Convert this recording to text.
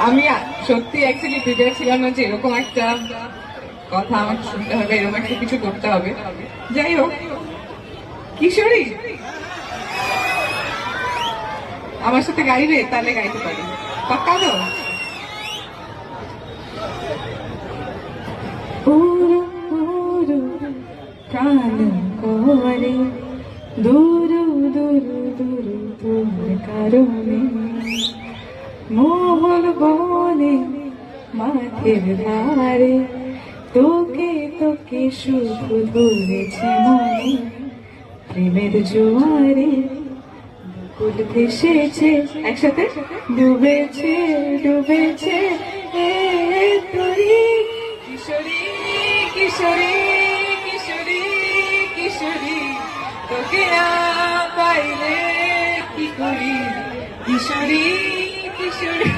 আমি সত্যি actually prepare ছিলাম না যে এরকম একটা কথা আমাকে শুনতে হবে, এরকম একটা কিছু করতে হবে। যাই হোক, কিশোরী আমার সাথে গাইবে, তাহলে গাইতে পারি। পাক্কা তো? পুরো পুরো প্রাণ করে দূর দূর দূর দূর কারণে মোহন বনে মাঠের ধারে তোকে তোকে শুধু ধরেছে মনে প্রেমের জোয়ারে ফুল ভেসেছে, একসাথে ডুবেছে ডুবেছে এ তুই কিশোরী কিশোরী কিশোরী কিশোরী তোকে না পাইলে কি করি কিশোরী কিশোরী।